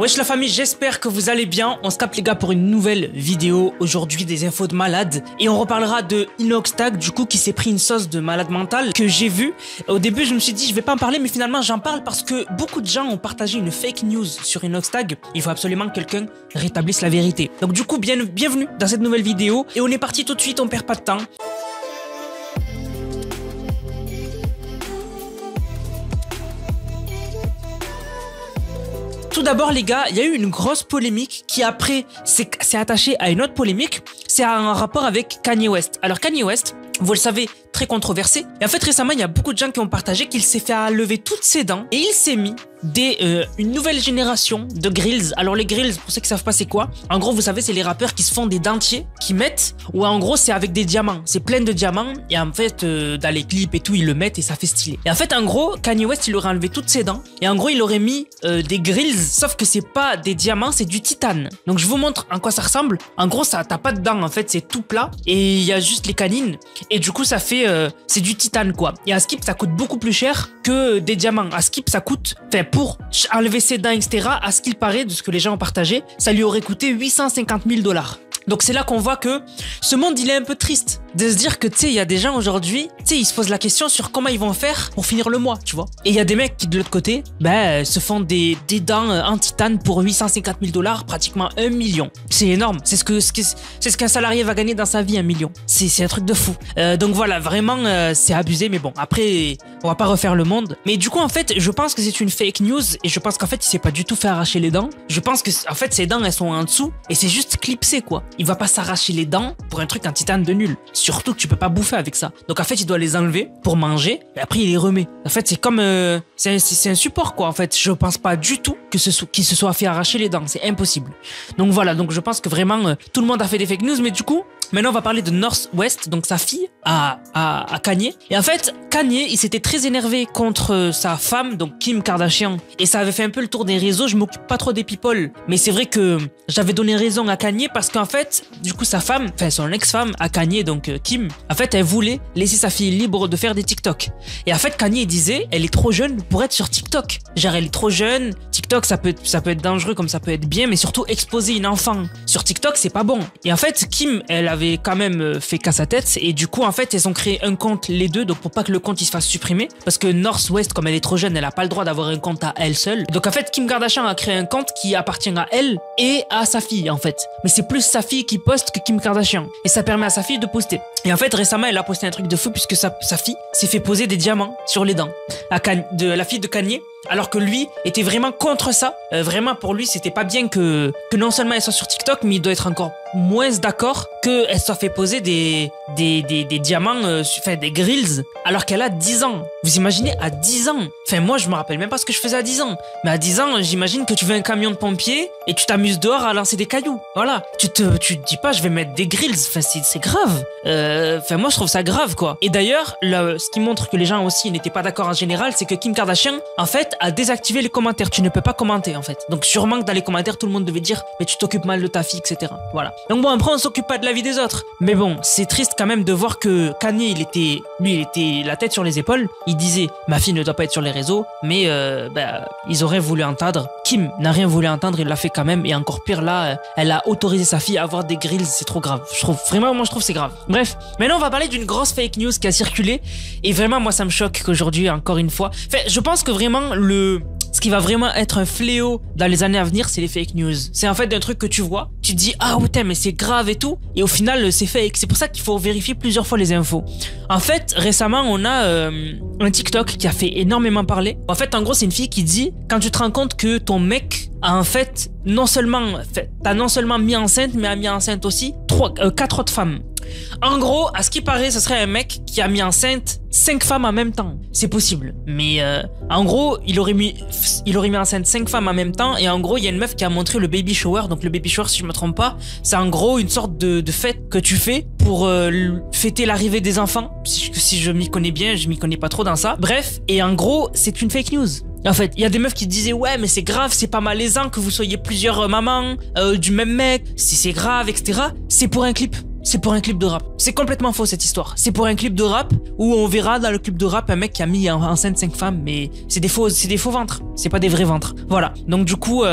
Wesh la famille, j'espère que vous allez bien. On se capte les gars pour une nouvelle vidéo. Aujourd'hui des infos de malade. Et on reparlera de Inoxtag du coup qui s'est pris une sauce de malade mental que j'ai vu. Au début je me suis dit je vais pas en parler mais finalement j'en parle parce que beaucoup de gens ont partagé une fake news sur Inoxtag. Il faut absolument que quelqu'un rétablisse la vérité. Donc du coup bienvenue dans cette nouvelle vidéo. Et on est parti tout de suite, on perd pas de temps. Tout d'abord les gars, il y a eu une grosse polémique qui après s'est attachée à une autre polémique. C'est un rapport avec Kanye West. Alors Kanye West, vous le savez, très controversé. Et en fait récemment, il y a beaucoup de gens qui ont partagé qu'il s'est fait enlever toutes ses dents et il s'est mis une nouvelle génération de grills. Alors les grills, pour ceux qui savent pas c'est quoi, en gros vous savez c'est les rappeurs qui se font des dentiers, qui mettent, ou en gros c'est avec des diamants, c'est plein de diamants et en fait dans les clips et tout ils le mettent et ça fait stylé. Et en fait en gros Kanye West il aurait enlevé toutes ses dents et en gros il aurait mis des grills, sauf que c'est pas des diamants, c'est du titane. Donc je vous montre en quoi ça ressemble. En gros ça t'as pas de dents en fait, c'est tout plat et il y a juste les canines et du coup ça fait c'est du titane quoi. Et à Skip ça coûte beaucoup plus cher que des diamants. À Skip ça coûte, enfin pour enlever ses dents etc, à ce qu'il paraît de ce que les gens ont partagé, ça lui aurait coûté 850 000 $. Donc c'est là qu'on voit que ce monde il est un peu triste de se dire que tu sais il y a des gens aujourd'hui, tu sais ils se posent la question sur comment ils vont faire pour finir le mois, tu vois. Et il y a des mecs qui de l'autre côté se font des dents en titane pour 850 000 $, pratiquement 1 million. C'est énorme, c'est ce qu'un salarié va gagner dans sa vie, 1 million. C'est un truc de fou. Donc voilà, vraiment c'est abusé, mais bon après on va pas refaire le monde. Mais du coup en fait je pense que c'est une fake news et je pense qu'en fait il s'est pas du tout fait arracher les dents. Je pense que en fait ses dents elles sont en dessous et c'est juste clipsé quoi. Il va pas s'arracher les dents pour un truc en titane de nul. Surtout que tu peux pas bouffer avec ça. Donc en fait, il doit les enlever pour manger et après il les remet. En fait, c'est comme c'est un support quoi. En fait, je pense pas du tout que qu'il se soit fait arracher les dents. C'est impossible. Donc voilà. Donc je pense que vraiment tout le monde a fait des fake news, mais du coup. Maintenant, on va parler de North West, donc sa fille, à Kanye. Et en fait, Kanye, il s'était très énervé contre sa femme, donc Kim Kardashian. Et ça avait fait un peu le tour des réseaux. Je m'occupe pas trop des people. Mais c'est vrai que j'avais donné raison à Kanye parce qu'en fait, du coup, sa femme, enfin son ex-femme à Kanye, donc Kim, en fait, elle voulait laisser sa fille libre de faire des TikTok. Et en fait, Kanye disait, elle est trop jeune pour être sur TikTok. Genre, elle est trop jeune. TikTok, ça peut être dangereux comme ça peut être bien, mais surtout exposer une enfant sur TikTok, c'est pas bon. Et en fait, Kim, elle avait quand même fait casse à tête et du coup en fait elles ont créé un compte les deux, donc pour pas que le compte il se fasse supprimer parce que North West comme elle est trop jeune elle a pas le droit d'avoir un compte à elle seule. Donc en fait Kim Kardashian a créé un compte qui appartient à elle et à sa fille en fait, mais c'est plus sa fille qui poste que Kim Kardashian et ça permet à sa fille de poster. Et en fait récemment elle a posté un truc de fou puisque sa fille s'est fait poser des diamants sur les dents de la fille de Kanye. Alors que lui était vraiment contre ça. Vraiment pour lui c'était pas bien que non seulement elle soit sur TikTok, mais il doit être encore moins d'accord qu'elle soit fait poser des diamants, enfin des grills, alors qu'elle a 10 ans. Vous imaginez à 10 ans? Enfin moi je me rappelle même pas ce que je faisais à 10 ans. Mais à 10 ans j'imagine que tu veux un camion de pompiers et tu t'amuses dehors à lancer des cailloux. Voilà. Tu te dis pas je vais mettre des grills. Enfin c'est grave. Enfin moi je trouve ça grave quoi. Et d'ailleurs ce qui montre que les gens aussi n'étaient pas d'accord en général, c'est que Kim Kardashian en fait a désactivé les commentaires. Tu ne peux pas commenter en fait. Donc sûrement que dans les commentaires tout le monde devait dire mais tu t'occupes mal de ta fille etc. Voilà. Donc bon après on s'occupe pas de la vie des autres. Mais bon c'est triste quand même de voir que Kanye il était la tête sur les épaules. Il disait ma fille ne doit pas être sur les réseaux. Mais ils auraient voulu entendre. Kim n'a rien voulu entendre, il l'a fait quand même. Et encore pire là elle a autorisé sa fille à avoir des grills. C'est trop grave. Je trouve c'est grave. Bref maintenant on va parler d'une grosse fake news qui a circulé. Et vraiment moi ça me choque qu'aujourd'hui encore une fois. Enfin je pense que vraiment ce qui va vraiment être un fléau dans les années à venir, c'est les fake news. C'est en fait un truc que tu vois, tu te dis ah putain mais c'est grave et tout, et au final c'est fake. C'est pour ça qu'il faut vérifier plusieurs fois les infos. En fait récemment on a un TikTok qui a fait énormément parler. En fait en gros c'est une fille qui dit quand tu te rends compte que ton mec a en fait t'as non seulement mis enceinte mais a mis enceinte aussi 4 autres femmes. En gros, à ce qui paraît, ce serait un mec qui a mis enceinte 5 femmes en même temps. C'est possible. Mais en gros, il aurait mis enceinte 5 femmes en même temps. Et en gros, il y a une meuf qui a montré le baby shower. Donc le baby shower, si je me trompe pas, c'est en gros une sorte de fête que tu fais pour fêter l'arrivée des enfants. Si je m'y connais bien, je m'y connais pas trop dans ça. Bref, et en gros, c'est une fake news. En fait, il y a des meufs qui disaient ouais mais c'est grave, c'est pas malaisant que vous soyez plusieurs mamans du même mec, si c'est grave etc. C'est pour un clip. c'est pour un clip de rap. C'est complètement faux cette histoire. C'est pour un clip de rap où on verra dans le clip de rap un mec qui a mis en scène 5 femmes, mais c'est des faux ventres. C'est pas des vrais ventres. Voilà. Donc du coup,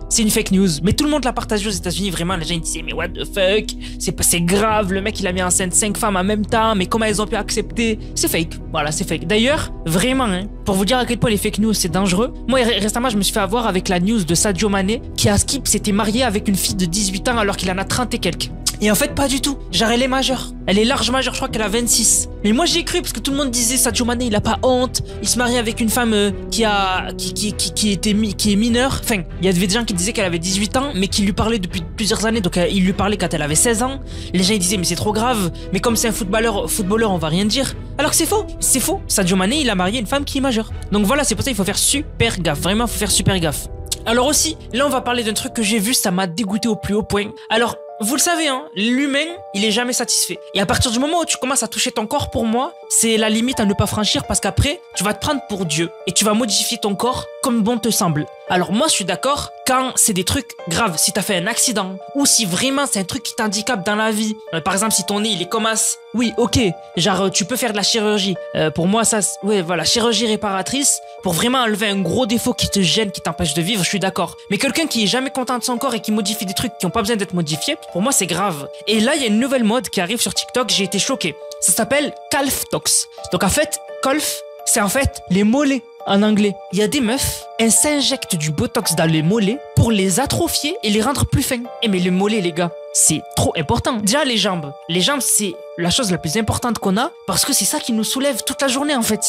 c'est une fake news. Mais tout le monde l'a partagé aux États-Unis. Vraiment, les gens ils disaient mais what the fuck, c'est grave. Le mec il a mis en scène 5 femmes en même temps, mais comment elles ont pu accepter? C'est fake. Voilà, c'est fake. D'ailleurs, vraiment, hein, pour vous dire à quel point les fake news c'est dangereux. Moi récemment, je me suis fait avoir avec la news de Sadio Mané qui à Skip s'était marié avec une fille de 18 ans alors qu'il en a 30 et quelques. Et en fait, pas du tout. Genre, elle est majeure. Elle est large majeure, je crois qu'elle a 26. Mais moi, j'ai cru parce que tout le monde disait Sadio Mané, il a pas honte. Il se marie avec une femme qui est mineure. Enfin, il y avait des gens qui disaient qu'elle avait 18 ans, mais qui lui parlaient depuis plusieurs années. Donc, il lui parlait quand elle avait 16 ans. Les gens, ils disaient, mais c'est trop grave. Mais comme c'est un footballeur, on va rien dire. Alors que c'est faux. C'est faux. Sadio Mané, il a marié une femme qui est majeure. Donc voilà, c'est pour ça qu'il faut faire super gaffe. Vraiment, il faut faire super gaffe. Alors aussi, là, on va parler d'un truc que j'ai vu, ça m'a dégoûté au plus haut point. Alors, vous le savez, hein, l'humain, il est jamais satisfait. Et à partir du moment où tu commences à toucher ton corps, pour moi, c'est la limite à ne pas franchir parce qu'après, tu vas te prendre pour Dieu et tu vas modifier ton corps comme bon te semble. Alors moi, je suis d'accord quand c'est des trucs graves, si t'as fait un accident ou si vraiment c'est un truc qui t'handicape dans la vie. Par exemple, si ton nez, il est comme as, oui, ok, genre tu peux faire de la chirurgie. Pour moi, ça, ouais, voilà, chirurgie réparatrice pour vraiment enlever un gros défaut qui te gêne, qui t'empêche de vivre, je suis d'accord. Mais quelqu'un qui est jamais content de son corps et qui modifie des trucs qui n'ont pas besoin d'être modifiés, pour moi, c'est grave. Et là, il y a une nouvelle mode qui arrive sur TikTok, j'ai été choqué. Ça s'appelle Calf Tox. Donc en fait, Calf, c'est en fait les mollets en anglais. Il y a des meufs, elles s'injectent du botox dans les mollets pour les atrophier et les rendre plus fins. Eh mais les mollets, les gars, c'est trop important. Déjà, les jambes. Les jambes, c'est la chose la plus importante qu'on a parce que c'est ça qui nous soulève toute la journée en fait.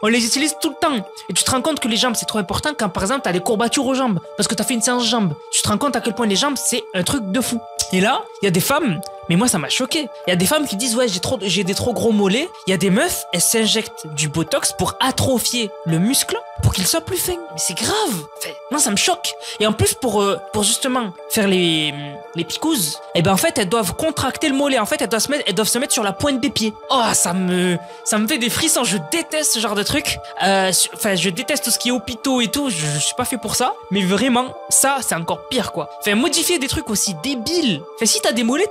On les utilise tout le temps. Et tu te rends compte que les jambes, c'est trop important quand par exemple, tu as des courbatures aux jambes parce que tu as fait une séance jambes. Tu te rends compte à quel point les jambes, c'est un truc de fou. Et là, il y a des femmes, mais moi ça m'a choqué. Il y a des femmes qui disent ouais, j'ai des trop gros mollets. Il y a des meufs, elles s'injectent du botox pour atrophier le muscle pour qu'il soit plus fin. Mais c'est grave. Enfin, moi ça me choque. Et en plus pour justement faire les picouses, et ben en fait elles doivent contracter le mollet. En fait elles doivent se mettre sur la pointe des pieds. Oh ça me fait des frissons. Je déteste ce genre de truc. Enfin je déteste tout ce qui est hôpitaux et tout. Je suis pas fait pour ça. Mais vraiment ça c'est encore pire quoi. Enfin modifier des trucs aussi débiles. Enfin si t'as des mollets,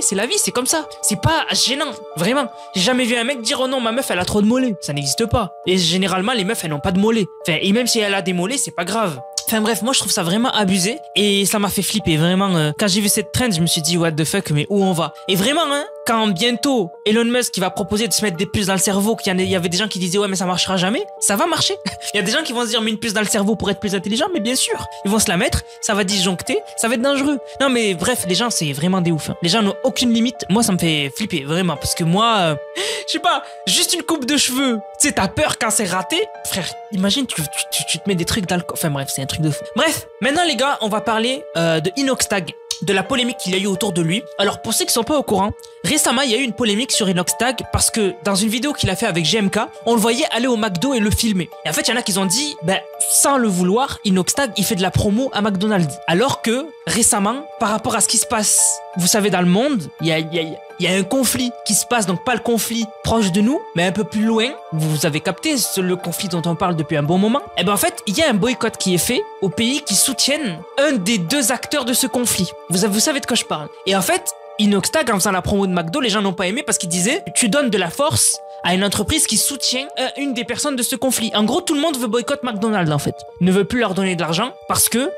c'est la vie, c'est comme ça. C'est pas gênant, vraiment. J'ai jamais vu un mec dire oh non ma meuf elle a trop de mollets. Ça n'existe pas. Et généralement les meufs elles n'ont pas de mollets. Enfin et même si elle a des mollets c'est pas grave. Enfin bref, moi je trouve ça vraiment abusé et ça m'a fait flipper vraiment. Quand j'ai vu cette trend, je me suis dit what the fuck, mais où on va? Et vraiment, hein, quand bientôt Elon Musk va proposer de se mettre des puces dans le cerveau, qu'il y avait des gens qui disaient ouais mais ça marchera jamais, ça va marcher. Il y a des gens qui vont se dire mais une puce dans le cerveau pour être plus intelligent, mais bien sûr, ils vont se la mettre, ça va disjoncter, ça va être dangereux. Non mais bref, les gens c'est vraiment des ouf. Hein. Les gens n'ont aucune limite. Moi ça me fait flipper vraiment parce que moi, je sais pas, juste une coupe de cheveux. Tu sais, t'as peur quand c'est raté, frère. Imagine tu te mets des trucs d'alcool. Enfin bref, c'est un truc de fou. Bref, maintenant les gars, on va parler de Inoxtag, de la polémique qu'il y a eu autour de lui. Alors pour ceux qui sont pas au courant, récemment il y a eu une polémique sur Inoxtag parce que dans une vidéo qu'il a fait avec GMK, on le voyait aller au McDo et le filmer. Et en fait il y en a qui ont dit, ben sans le vouloir, Inoxtag il fait de la promo à McDonald's. Alors que récemment, par rapport à ce qui se passe, vous savez dans le monde, il y a un conflit qui se passe, donc pas le conflit proche de nous, mais un peu plus loin. Vous avez capté le conflit dont on parle depuis un bon moment. Et ben en fait, il y a un boycott qui est fait aux pays qui soutiennent un des deux acteurs de ce conflit. Vous savez de quoi je parle. Et en fait, Inoxtag, en faisant la promo de McDo, les gens n'ont pas aimé parce qu'ils disaient « Tu donnes de la force à une entreprise qui soutient une des personnes de ce conflit. » En gros, tout le monde veut boycott McDonald's en fait. Ne veut plus leur donner de l'argent parce que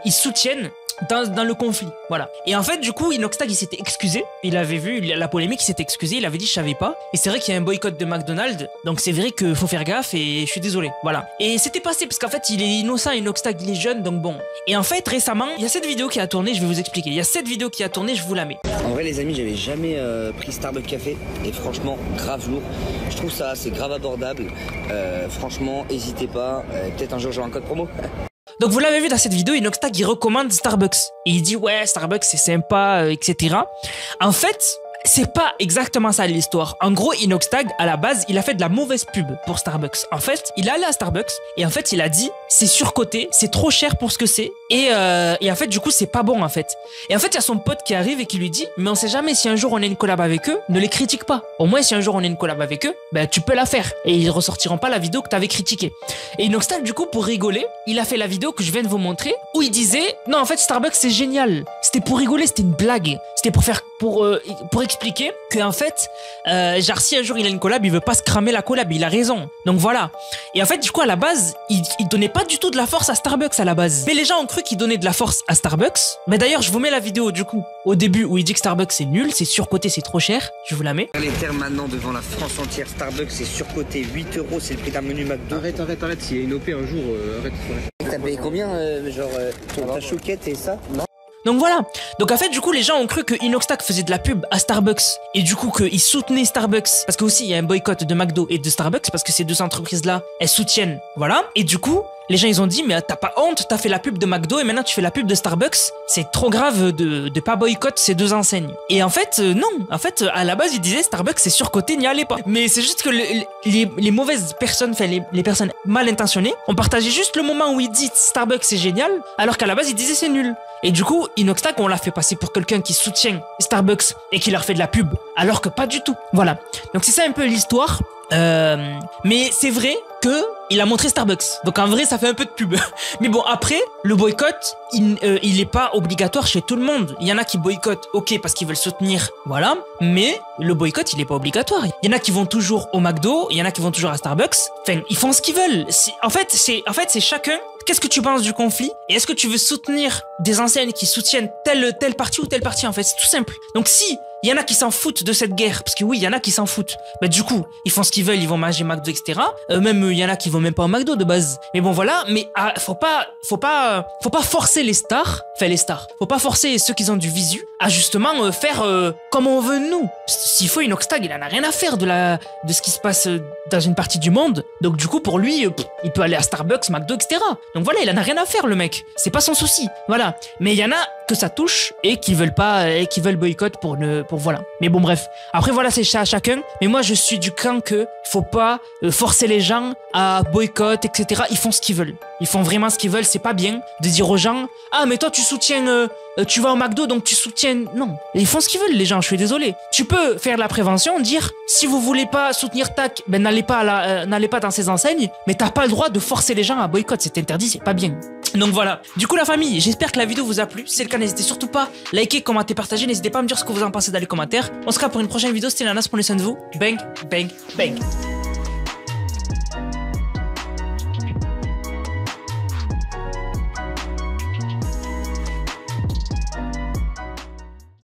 ils soutiennent dans le conflit, voilà. Et en fait, du coup, Inoxtag, il s'était excusé. Il avait vu la polémique, il s'était excusé. Il avait dit, je savais pas. Et c'est vrai qu'il y a un boycott de McDonald's. Donc, c'est vrai qu'il faut faire gaffe et je suis désolé. Voilà. Et c'était passé parce qu'en fait, il est innocent, Inoxtag, il est jeune, donc bon. Et en fait, récemment, il y a cette vidéo qui a tourné, je vais vous expliquer. Il y a cette vidéo qui a tourné, je vous la mets. En vrai, les amis, j'avais jamais pris Starbucks Café. Et franchement, grave lourd. Je trouve ça, c'est grave abordable. Franchement, n'hésitez pas. Peut-être un jour, j'aurai un code promo. Donc vous l'avez vu dans cette vidéo, Inoxtag il recommande Starbucks. Et il dit ouais Starbucks c'est sympa, etc. En fait, c'est pas exactement ça l'histoire. En gros, Inoxtag, à la base, il a fait de la mauvaise pub pour Starbucks. En fait, il est allé à Starbucks et en fait, il a dit c'est surcoté, c'est trop cher pour ce que c'est. Et en fait, du coup, c'est pas bon en fait. Et en fait, il y a son pote qui arrive et qui lui dit mais on sait jamais si un jour on a une collab avec eux, ne les critique pas. Au moins, si un jour on a une collab avec eux, ben tu peux la faire et ils ressortiront pas la vidéo que t'avais critiquée. Et Inoxtag, du coup, pour rigoler, il a fait la vidéo que je viens de vous montrer où il disait non en fait Starbucks c'est génial. C'était pour rigoler, c'était une blague. C'était pour pour expliquer que en fait, genre si un jour il a une collab, il veut pas se cramer la collab, il a raison. Donc voilà. Et en fait, du coup, à la base, il donnait pas du tout de la force à Starbucks à la base. Mais les gens ont cru qu'il donnait de la force à Starbucks. Mais d'ailleurs, je vous mets la vidéo du coup au début où il dit que Starbucks c'est nul, c'est surcoté, c'est trop cher. Je vous la mets. Les termes maintenant devant la France entière, Starbucks c'est surcoté, 8 €, c'est le prix d'un menu McDo. Arrête, s'il y a une OP un jour, arrête. T'as payé combien, ta chouquette et ça? Non. Donc voilà. Donc en fait, du coup, les gens ont cru que Inoxtag faisait de la pub à Starbucks et du coup qu'il soutenait Starbucks parce que aussi il y a un boycott de McDo et de Starbucks parce que ces deux entreprises-là, elles soutiennent. Voilà. Et du coup, les gens ils ont dit mais t'as pas honte, t'as fait la pub de McDo et maintenant tu fais la pub de Starbucks. C'est trop grave de pas boycott ces deux enseignes. Et en fait, non. En fait, à la base, ils disaient Starbucks c'est surcoté, n'y allez pas. Mais c'est juste que les mauvaises personnes, enfin les personnes mal intentionnées, ont partagé juste le moment où ils disent Starbucks c'est génial, alors qu'à la base ils disaient c'est nul. Et du coup, Inoxtag, on l'a fait passer pour quelqu'un qui soutient Starbucks et qui leur fait de la pub, alors que pas du tout. Voilà. Donc c'est ça un peu l'histoire. Mais c'est vrai que il a montré Starbucks. Donc en vrai, ça fait un peu de pub. Mais bon, après, le boycott, il est pas obligatoire chez tout le monde. Il y en a qui boycottent, ok, parce qu'ils veulent soutenir, voilà. Mais le boycott, il est pas obligatoire. Il y en a qui vont toujours au McDo, il y en a qui vont toujours à Starbucks. Enfin, ils font ce qu'ils veulent. En fait, c'est chacun. Qu'est-ce que tu penses du conflit? Et est-ce que tu veux soutenir des enseignes qui soutiennent telle partie ou telle partie? En fait, c'est tout simple. Donc si il y en a qui s'en foutent de cette guerre, parce que oui, il y en a qui s'en foutent. Bah du coup, ils font ce qu'ils veulent, ils vont manger McDo, etc. Même il y en a qui vont même pas au McDo de base. Mais bon voilà, mais faut pas forcer les stars, faut pas forcer ceux qui ont du visu à justement faire comme on veut nous. S'il faut Inoxtag, il en a rien à faire de ce qui se passe dans une partie du monde. Donc du coup, pour lui, il peut aller à Starbucks, McDo, etc. Donc voilà, il en a rien à faire le mec. C'est pas son souci. Voilà. Mais il y en a que ça touche et qui veulent pas, et qui veulent boycott pour voilà. Mais bon bref. Après voilà, c'est à chacun. Mais moi je suis du camp que faut pas forcer les gens à boycott, etc. Ils font ce qu'ils veulent. Ils font vraiment ce qu'ils veulent. C'est pas bien de dire aux gens ah mais toi tu soutiens, tu vas au McDo donc tu soutiens. Non. Ils font ce qu'ils veulent les gens. Je suis désolé. Tu peux faire de la prévention, dire si vous voulez pas soutenir TAC, ben n'allez pas dans ces enseignes. Mais t'as pas le droit de forcer les gens à boycott. C'est interdit. C'est pas bien. Donc voilà. Du coup la famille, j'espère que la vidéo vous a plu. Si c'est le cas, n'hésitez surtout pas à liker, commenter, partager. N'hésitez pas à me dire ce que vous en pensez dans les commentaires. On se retrouve pour une prochaine vidéo. C'était Nanas, prenez soin de vous. Bang, bang, bang.